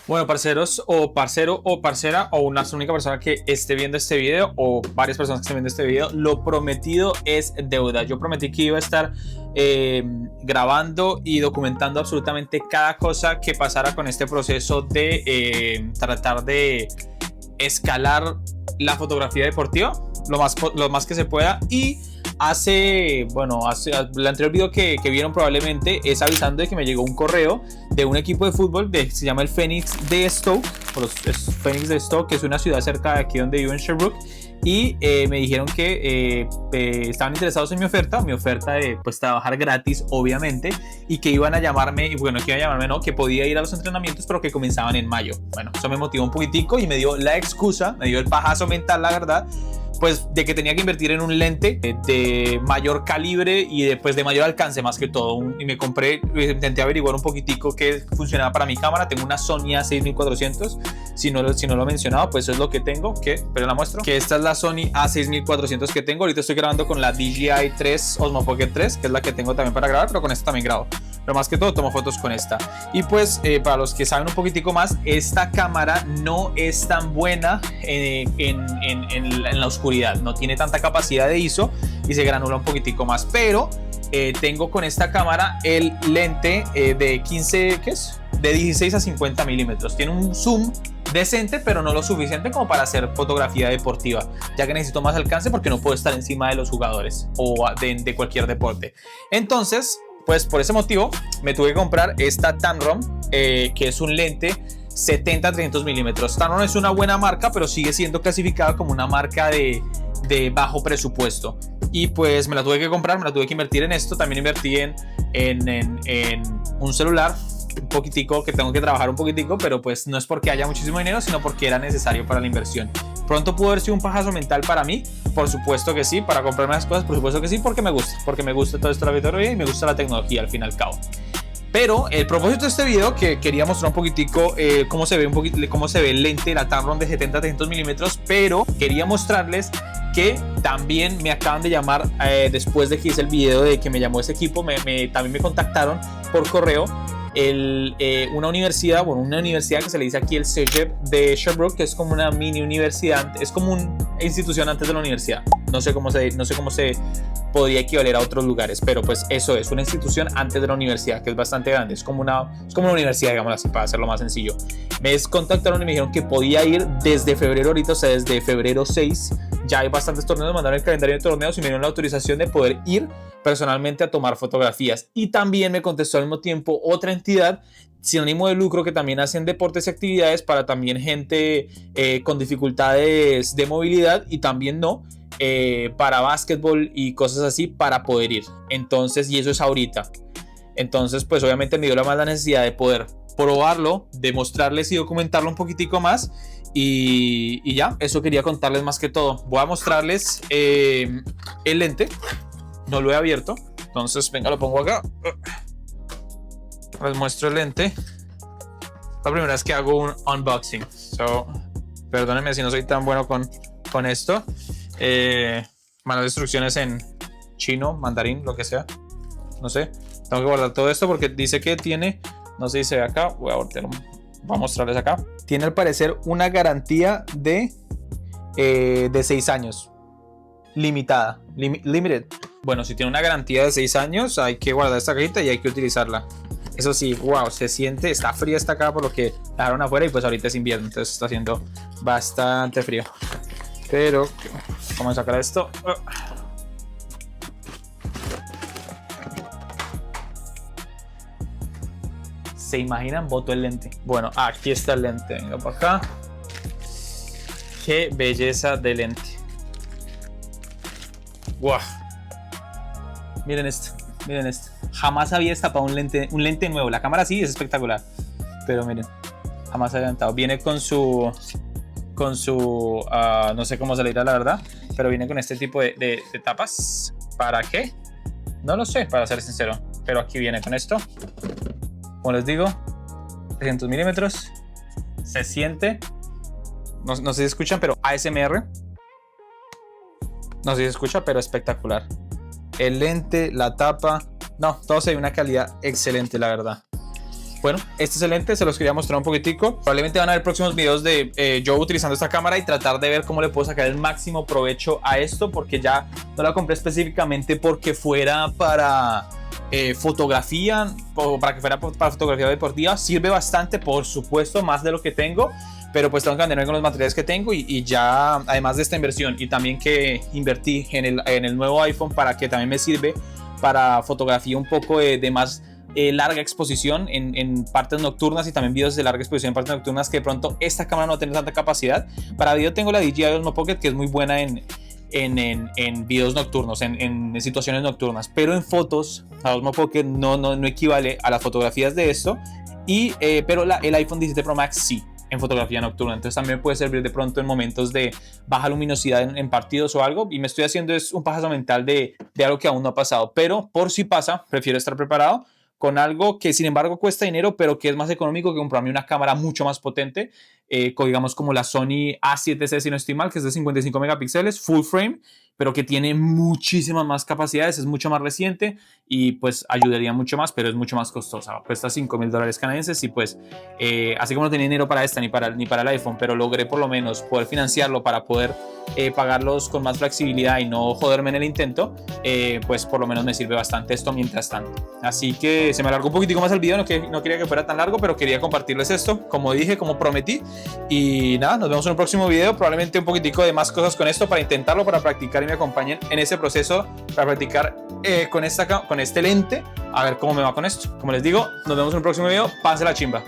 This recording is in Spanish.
Bueno, parceros o parcero o parcera o una única persona que esté viendo este video o varias personas que estén viendo este video, lo prometido es deuda. Yo prometí que iba a estar grabando y documentando absolutamente cada cosa que pasara con este proceso de tratar de escalar la fotografía deportiva lo más que se pueda. Y el anterior video que vieron probablemente es avisando de que me llegó un correo de un equipo de fútbol que se llama el Phoenix de Stoke, Phoenix de Stoke, que es una ciudad cerca de aquí donde vivo en Sherbrooke, y me dijeron que estaban interesados en mi oferta de pues trabajar gratis, obviamente, y que iban a llamarme, y bueno, que iban a llamarme, no, que podía ir a los entrenamientos, pero que comenzaban en mayo. Bueno, eso me motivó un poquitico y me dio la excusa, me dio el pajazo mental, la verdad, pues de que tenía que invertir en un lente de mayor calibre y de mayor alcance más que todo. Y me compré, intenté averiguar un poquitico qué funcionaba para mi cámara. Tengo una Sony A6400, si no lo he mencionado, pues eso es lo que tengo, pero la muestro, que esta es la Sony A6400 que tengo. Ahorita estoy grabando con la DJI 3 Osmo Pocket 3, que es la que tengo también para grabar, pero con esta también grabo. Pero más que todo tomo fotos con esta. Y pues para los que saben un poquitico más, esta cámara no es tan buena en la oscuridad. No tiene tanta capacidad de ISO y se granula un poquitico más. Pero tengo con esta cámara el lente de 15, ¿qué es? De 16 a 50 milímetros. Tiene un zoom decente, pero no lo suficiente como para hacer fotografía deportiva, ya que necesito más alcance porque no puedo estar encima de los jugadores o de cualquier deporte. Entonces, pues por ese motivo me tuve que comprar esta Tamron, que es un lente 70-300 milímetros. Tamron es una buena marca, pero sigue siendo clasificada como una marca de bajo presupuesto. Y pues me la tuve que comprar, me la tuve que invertir en esto. También invertí en un celular, un poquitico, que tengo que trabajar un poquitico, pero pues no es porque haya muchísimo dinero, sino porque era necesario para la inversión. Pronto pudo haber sido un pajazo mental para mí, por supuesto que sí, para comprarme las cosas, por supuesto que sí, porque me gusta todo esto de la fotografía y me gusta la tecnología al fin y al cabo. Pero el propósito de este video, que quería mostrar un poquitico cómo se ve el lente, la Tamron de 70-300 milímetros, pero quería mostrarles que también me acaban de llamar después de que hice el video de que me llamó ese equipo, también me contactaron por correo. Una universidad que se le dice aquí el CEGEP de Sherbrooke, que es como una mini universidad, es como una institución antes de la universidad. No sé cómo se podría equivaler a otros lugares, pero pues eso es una institución antes de la universidad, que es bastante grande, es como una universidad, digamos así, para hacerlo más sencillo. Me contactaron y me dijeron que podía ir desde febrero ahorita, o sea, desde febrero 6, ya hay bastantes torneos, me mandaron el calendario de torneos y me dieron la autorización de poder ir personalmente a tomar fotografías. Y también me contestó al mismo tiempo otra entidad sin ánimo de lucro que también hacen deportes y actividades para también gente con dificultades de movilidad y también no, para básquetbol y cosas así, para poder ir. Entonces, y eso es ahorita. Entonces, pues obviamente me dio la necesidad de poder probarlo, demostrarles y documentarlo un poquitico más. Y ya, eso quería contarles más que todo. Voy a mostrarles el lente. No lo he abierto, entonces venga, lo pongo acá. Les muestro el lente. La primera vez que hago un unboxing, perdónenme si no soy tan bueno con esto. Malas instrucciones en chino, mandarín, lo que sea, no sé. Tengo que guardar todo esto porque dice que tiene, no sé si se ve acá, voy a mostrarles acá. Tiene al parecer una garantía de 6 años, limitada, limited. Bueno, si tiene una garantía de 6 años, hay que guardar esta cajita y hay que utilizarla. Eso sí, wow, se siente, está fría esta caja por lo que la dejaron afuera y pues ahorita es invierno, entonces está haciendo bastante frío. Pero vamos a sacar esto. ¿Se imaginan? Boto el lente. Bueno, aquí está el lente. Venga para acá. Qué belleza de lente. Wow. Miren esto. Jamás había destapado un lente nuevo. La cámara sí es espectacular, pero miren, jamás había levantado. Viene con su no sé cómo se le dirá la verdad, pero viene con este tipo de tapas. ¿Para qué? No lo sé, para ser sincero, pero aquí viene con esto. Como les digo, 300 milímetros. Se siente, no sé si escuchan, pero ASMR. No sé si se escucha, pero espectacular. El lente, la tapa, no, todo se ve una calidad excelente, la verdad. Bueno, este es el lente, se los quería mostrar un poquitico. Probablemente van a ver próximos videos de yo utilizando esta cámara y tratar de ver cómo le puedo sacar el máximo provecho a esto, porque ya no la compré específicamente porque fuera para fotografía o para que fuera para fotografía deportiva. Sirve bastante, por supuesto, más de lo que tengo, pero pues tengo que mantenerme con los materiales que tengo y ya, además de esta inversión y también que invertí en el nuevo iPhone, para que también me sirve para fotografía un poco de más larga exposición en partes nocturnas, y también videos de larga exposición en partes nocturnas que de pronto esta cámara no tiene tanta capacidad. Para video tengo la DJI Osmo Pocket, que es muy buena en videos nocturnos, en situaciones nocturnas, pero en fotos la Osmo Pocket no equivale a las fotografías de esto, pero el iPhone 17 Pro Max sí, en fotografía nocturna. Entonces también puede servir de pronto en momentos de baja luminosidad en partidos o algo, y me estoy haciendo es un pajazo mental de algo que aún no ha pasado, pero por si pasa, prefiero estar preparado con algo que sin embargo cuesta dinero, pero que es más económico que comprarme una cámara mucho más potente, digamos como la Sony A7C, si no estoy mal, que es de 55 megapíxeles, full frame, pero que tiene muchísimas más capacidades, es mucho más reciente y pues ayudaría mucho más, pero es mucho más costosa, cuesta $5,000 canadienses, y pues así como no tenía dinero para esta ni para el iPhone, pero logré por lo menos poder financiarlo para poder pagarlos con más flexibilidad y no joderme en el intento, pues por lo menos me sirve bastante esto mientras tanto. Así que se me alargó un poquitico más el video, no quería que fuera tan largo, pero quería compartirles esto, como dije, como prometí. Y nada, nos vemos en un próximo video, probablemente un poquitico de más cosas con esto para intentarlo, para practicar, y me acompañen en ese proceso para practicar con este lente, a ver cómo me va con esto. Como les digo, nos vemos en un próximo video, pase la chimba.